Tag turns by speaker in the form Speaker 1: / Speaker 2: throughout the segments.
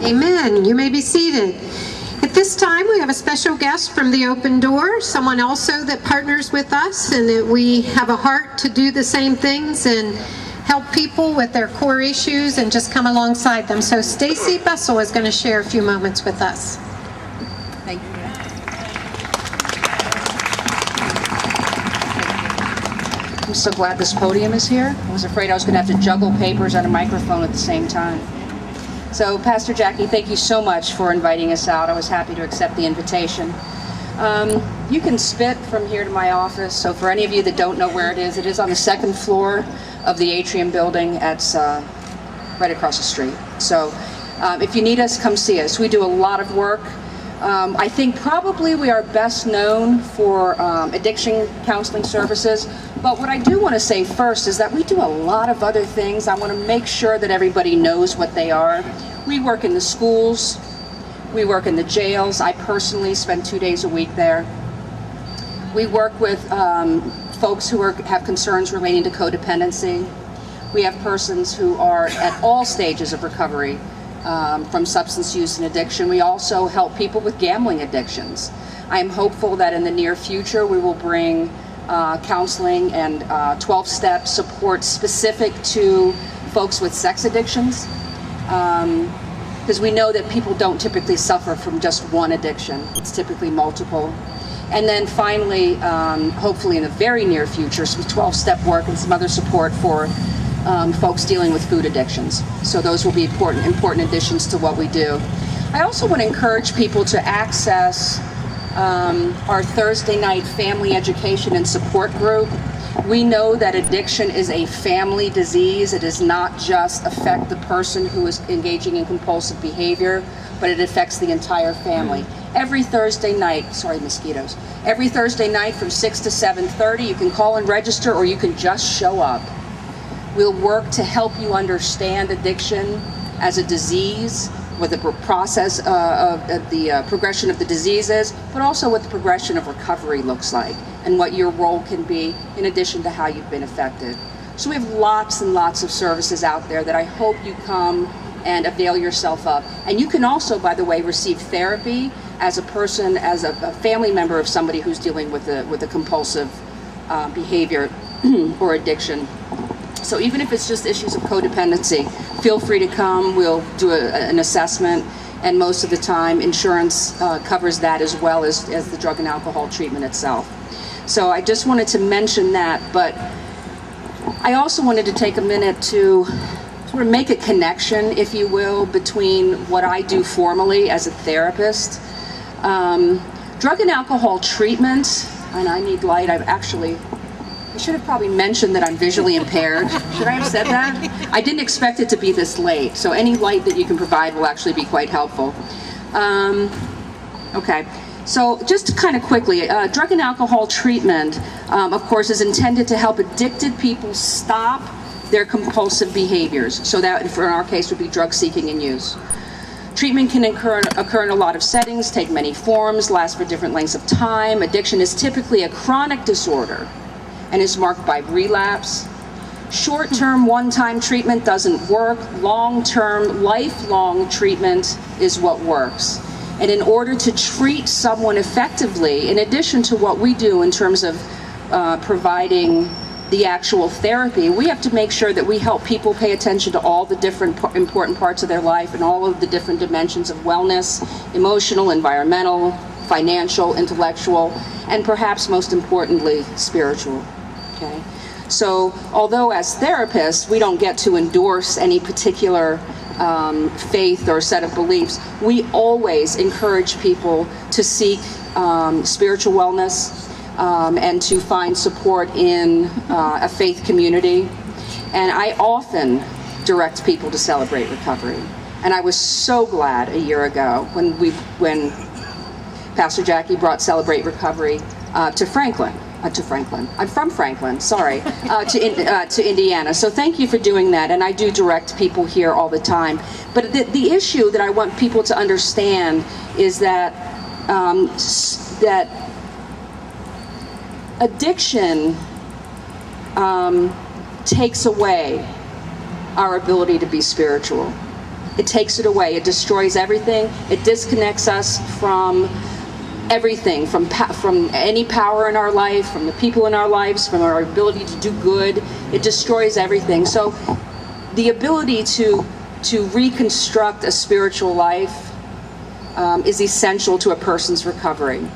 Speaker 1: Amen. You may be seated. At this time, we have a special guest from the Open Door, someone also that partners with us, and that we have a heart to do the same things and help people with their core issues and just come alongside them. So Stacy Bessel is going to share a few moments with us.
Speaker 2: Thank you. I'm so glad this podium is here. I was afraid I was going to have to juggle papers and a microphone at the same time. So, Pastor Jackie, thank you so much for inviting us out. I was happy to accept the invitation. You can spit from here to my office, so for any of you that don't know where it is on the second floor of the Atrium building. It's right across the street. So, if you need us, come see us. We do a lot of work. I think probably we are best known for addiction counseling services, but what I do want to say first is that we do a lot of other things. I want to make sure that everybody knows what they are. We work in the schools, we work in the jails. I personally spend 2 days a week there. We work with folks who have concerns relating to codependency. We have persons who are at all stages of recovery from substance use and addiction. We also help people with gambling addictions. I am hopeful that in the near future we will bring counseling and 12-step support specific to folks with sex addictions, because we know that people don't typically suffer from just one addiction. It's typically multiple. And then finally, hopefully in the very near future, some 12-step work and some other support for folks dealing with food addictions. So those will be important additions to what we do. I also want to encourage people to access our Thursday night family education and support group. We know that addiction is a family disease. It does not just affect the person who is engaging in compulsive behavior, but it affects the entire family. Every Thursday night, every Thursday night from 6 to 7:30, you can call and register, or you can just show up. We'll work to help you understand addiction as a disease, what the process of the progression of the disease is, but also what the progression of recovery looks like and what your role can be in addition to how you've been affected. So we have lots and lots of services out there that I hope you come and avail yourself of. And you can also, by the way, receive therapy as a person, as a family member of somebody who's dealing with a compulsive behavior or addiction. So even if it's just issues of codependency, feel free to come. We'll do an assessment, and most of the time insurance covers that as well as the drug and alcohol treatment itself. So I just wanted to mention that, but I also wanted to take a minute to sort of make a connection, if you will, between what I do formally as a therapist. Drug and alcohol treatment, and I need light, I should have probably mentioned that I'm visually impaired. Should I have said that? I didn't expect it to be this late, so any light that you can provide will actually be quite helpful. Okay, so just kind of quickly, drug and alcohol treatment, of course, is intended to help addicted people stop their compulsive behaviors. So that, in our case, would be drug seeking and use. Treatment can occur in a lot of settings, take many forms, last for different lengths of time. Addiction is typically a chronic disorder and is marked by relapse. Short-term, one-time treatment doesn't work. Long-term, lifelong treatment is what works. And in order to treat someone effectively, in addition to what we do in terms of providing the actual therapy, we have to make sure that we help people pay attention to all the different important parts of their life and all of the different dimensions of wellness, emotional, environmental, financial, intellectual, and perhaps most importantly, spiritual. Okay? So although as therapists, we don't get to endorse any particular faith or set of beliefs, we always encourage people to seek spiritual wellness and to find support in a faith community. And I often direct people to Celebrate Recovery. And I was so glad a year ago when Pastor Jackie brought Celebrate Recovery to Franklin. I'm from Franklin, sorry, to Indiana. So thank you for doing that, and I do direct people here all the time. But the issue that I want people to understand is that that addiction takes away our ability to be spiritual. it takes it away. It destroys everything. It disconnects us from everything, from any power in our life, from the people in our lives, from our ability to do good. It destroys everything. So the ability to reconstruct a spiritual life is essential to a person's recovery.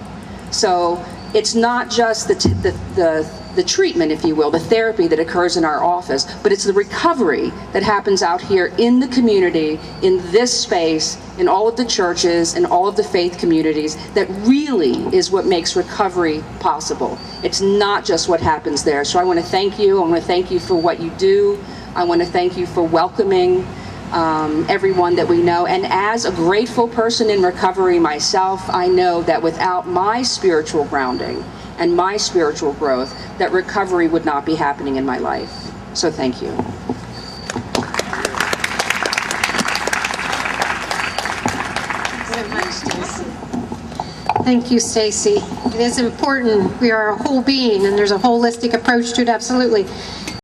Speaker 2: So it's not just the treatment, if you will, the therapy that occurs in our office, but it's the recovery that happens out here in the community, in this space, in all of the churches, in all of the faith communities, that really is what makes recovery possible. It's not just what happens there. So I want to thank you. I want to thank you for what you do. I want to thank you for welcoming everyone that we know. And as a grateful person in recovery myself, I know that without my spiritual grounding and my spiritual growth, that recovery would not be happening in my life. So thank you.
Speaker 1: Thank you, Stacy. It is important. We are a whole being, and there's a holistic approach to it, absolutely.